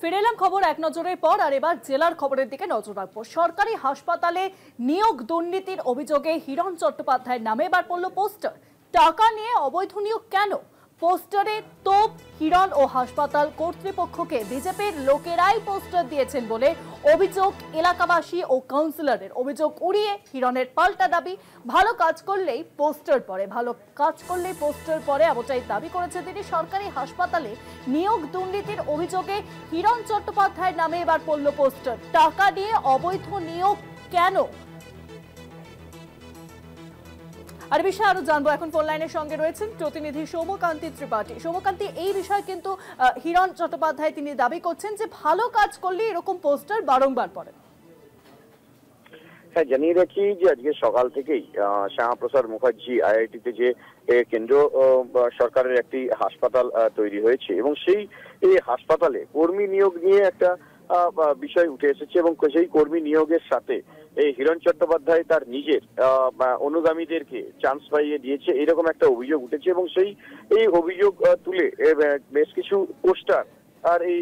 ফিরে এলাম খবর এক নজরের পর, আর এবার জেলার খবরের দিকে নজর রাখবো। সরকারি হাসপাতালে নিয়োগ দুর্নীতির অভিযোগে হিরণ চট্টোপাধ্যায়ের নামে এবার পড়ল পোস্টার। টাকা নিয়ে অবৈধ নিয়োগ কেন? পোস্টারে তোপ হিরণ ও হাসপাতাল কর্তৃপক্ষকে বিজেপির লোকেরাই পোস্টার দিয়েছেন বলে অভিযোগ এলাকাবাসী ও কাউন্সিলরের। অভিযোগ উড়িয়ে হিরণের পাল্টা দাবি, ভালো কাজ করলেই পোস্টার পড়ে, ভালো কাজ করলেই পোস্টার পড়ে, এমনটাই দাবি করেছে তিনি। সরকারি হাসপাতালে নিয়োগ দুর্নীতির অভিযোগে হিরণ চট্টোপাধ্যায়ের নামে এবার পড়ল পোস্টার। টাকা দিয়ে অবৈধ নিয়োগ কেন? আর বিষয়ে আরো জানবো, এখন ফোন লাইনের সঙ্গে রয়েছেন প্রতিনিধি সৌম্যকান্তি ত্রিপাঠী। সৌম্যকান্তি, এই বিষয়ে কিন্তু হিরণ চট্টোপাধ্যায় তিনি দাবি করছেন যে ভালো কাজ করলে এরকম পোস্টার বারংবার পড়ে। হ্যাঁ, জানিয়ে রাখি যে আজকে সকাল থেকেই শ্যামাপ্রসাদ মুখার্জি আইআইটিতে যে কেন্দ্র সরকারের একটি হাসপাতাল তৈরি হয়েছে এবং সেই হাসপাতালে কর্মী নিয়োগ নিয়ে একটা বিষয় উঠে এসেছে এবং সেই কর্মী নিয়োগের সাথে এই হিরণ চট্টোপাধ্যায় তার নিজের অনুগামীদেরকে চান্স পাইয়ে দিয়েছে, এরকম একটা অভিযোগ উঠেছে এবং এই অভিযোগ তুলে বেশ কিছু পোস্টার আর এই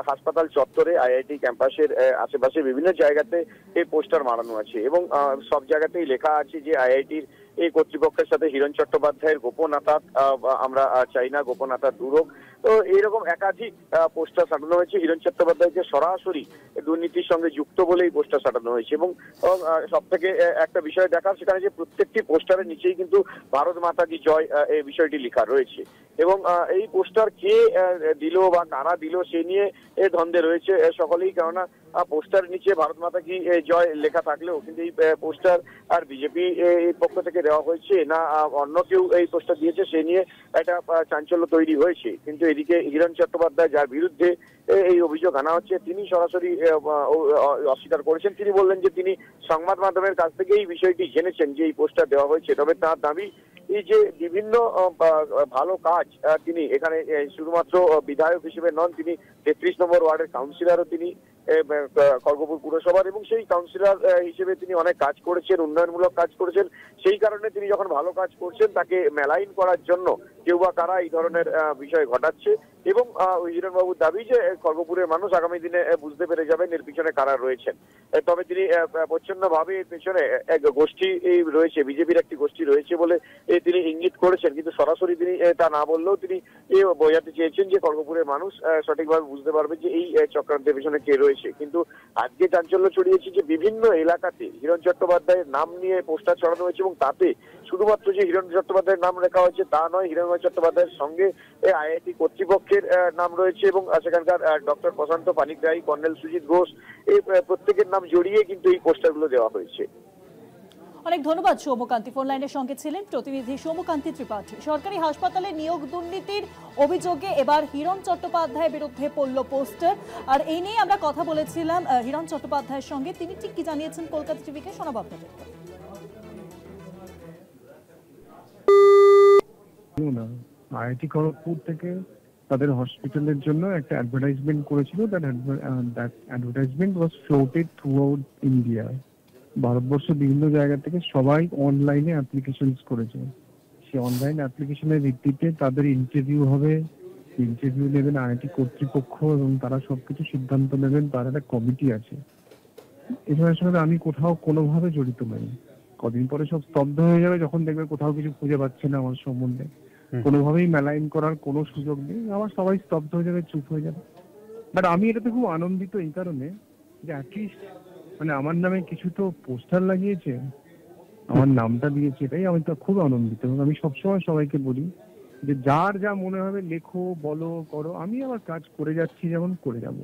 হাসপাতাল চত্বরে আইআইটি ক্যাম্পাসের আশেপাশে বিভিন্ন জায়গাতে এই পোস্টার মারানো আছে এবং সব জায়গাতেই লেখা আছে যে আইআইটির এই কর্তৃপক্ষের সাথে হিরণ চট্টোপাধ্যায়ের গোপন আঘাত আমরা চাই না, গোপন আঘাত দূর হোক। তো এইরকম একাধিক পোস্টার সাটানো হয়েছে। হিরণ চট্টোপাধ্যায়কে সরাসরি দুর্নীতির সঙ্গে যুক্ত বলেই পোস্টার সাটানো হয়েছে এবং সব থেকে একটা বিষয় দেখার, সেখানে যে প্রত্যেকটি পোস্টারের নিচেই কিন্তু ভারত মাতা কি জয় এই বিষয়টি লেখা রয়েছে এবং এই পোস্টার কে দিল বা কারা দিল সে নিয়ে দ্বন্দ্বে রয়েছে সকলেই, কেননা পোস্টার নিচে ভারত মাতা কি জয় লেখা থাকলেও কিন্তু এই পোস্টার আর বিজেপি পক্ষ থেকে দেওয়া হয়েছে না অন্য কেউ এই পোস্টার দিয়েছে সে নিয়ে একটা চাঞ্চল্য তৈরি হয়েছে। কিন্তু এদিকে হিরণ চট্টোপাধ্যায়, যার বিরুদ্ধে এই অভিযোগ আনা হচ্ছে, তিনি সরাসরি অস্বীকার করেছেন। তিনি বললেন যে তিনি সংবাদ মাধ্যমের কাছ থেকে এই বিষয়টি জেনেছেন যে এই পোস্টার দেওয়া হয়েছে। তবে তার দাবি এই যে বিভিন্ন ভালো কাজ তিনি এখানে শুধুমাত্র বিধায়ক হিসেবে নন, তিনি 33 নম্বর ওয়ার্ডের কাউন্সিলরও তিনি খড়গপুর পুরসভার, এবং সেই কাউন্সিলর হিসেবে তিনি অনেক কাজ করেছেন, উন্নয়নমূলক কাজ করেছেন। সেই কারণে তিনি যখন ভালো কাজ করছেন তাকে মেলাইন করার জন্য কেউ বা কারা এই ধরনের বিষয় ঘটাচ্ছে এবং হিরণবাবুর দাবি যে খড়গপুরের মানুষ আগামী দিনে বুঝতে পেরে যাবেন এর পিছনে কারা রয়েছেন। তবে তিনি প্রচ্ছন্নভাবে এর পেছনে এক গোষ্ঠী রয়েছে, বিজেপির একটি গোষ্ঠী রয়েছে বলে তিনি ইঙ্গিত করেছেন, কিন্তু সরাসরি তিনি তা না বললেও তিনি বোঝাতে চেয়েছেন যে খড়গপুরের মানুষ সঠিকভাবে বুঝতে পারবে যে এই চক্রান্তের পেছনে কে রয়েছে। কিন্তু আজকে চাঞ্চল্য ছড়িয়েছে যে বিভিন্ন এলাকাতে হিরণ চট্টোপাধ্যায়ের নাম নিয়ে পোস্টার ছড়ানো হয়েছে এবং তাতে শুধুমাত্র যে হিরণ চট্টোপাধ্যায়ের নাম লেখা হয়েছে তা নয়, হিরণ চট্টোপাধ্যায়ের সঙ্গে আইআইটি কর্তৃপক্ষের নাম রয়েছে এবং সেখানকার ডক্টর প্রশান্ত পানিগ্রাহী, কর্নেল সুজিত ঘোষ, এই প্রত্যেকের নাম জড়িয়ে কিন্তু এই পোস্টারগুলো দেওয়া হয়েছে। অনেক ধন্যবাদ সৌম্যকান্তি। ফোন লাইনের সঙ্গে ছিলেন প্রতিনিধি সৌম্যকান্তি ত্রিপাঠী। সরকারি হাসপাতালে নিয়োগ দুর্নীতির অভিযোগে এবার হিরণ চট্টোপাধ্যায়ের বিরুদ্ধে পড়ল পোস্টার, আর এই নিয়ে আমরা কথা বলেছিলাম হিরণ চট্টোপাধ্যায়ের সঙ্গে। তিনি ঠিক কি জানিয়েছেন কলকাতা টিভিকে শোনাবো আপনাদেরকে। আইআইটি খড়গপুর থেকে তাদের হসপিটালের জন্য একটা অ্যাডভার্টাইজমেন্ট করেছিল। That advertisement was floated through out India. ভারতবর্ষের বিভিন্ন জায়গা থেকে সবাই অনলাইনে অ্যাপ্লিকেশন করেছে। সেই অনলাইন অ্যাপ্লিকেশনের ভিত্তিতে তাদের ইন্টারভিউ হবে, ইন্টারভিউ নেবেন আইআইটি কর্তৃপক্ষ এবং তারা সবকিছু সিদ্ধান্ত নেবেন। তার একটা কমিটি আছে। এসবের সঙ্গে আমি কোথাও কোনোভাবে জড়িত নই। কদিন পরে সব স্তব্ধ হয়ে যাবে যখন দেখবে কোথাও কিছু খুঁজে পাচ্ছে না আমার সম্বন্ধে, কোনোভাবেই মেলাইন করার কোনো সুযোগ নেই, আবার সবাই স্তব্ধ হয়ে যাবে, চুপ হয়ে যাবে। বাট আমি এটাতে খুব আনন্দিত এই কারণে যে অ্যাটলিস্ট মানে আমার নামে কিছু তো পোস্টার লাগিয়েছে, আমার নামটা দিয়েছে, এটাই আমি তো খুব আনন্দিত। এবং আমি সবসময় সবাইকে বলি যে যার যা মনে হবে লেখো, বলো, করো, আমি আমার কাজ করে যাচ্ছি, যেমন করে যাবো।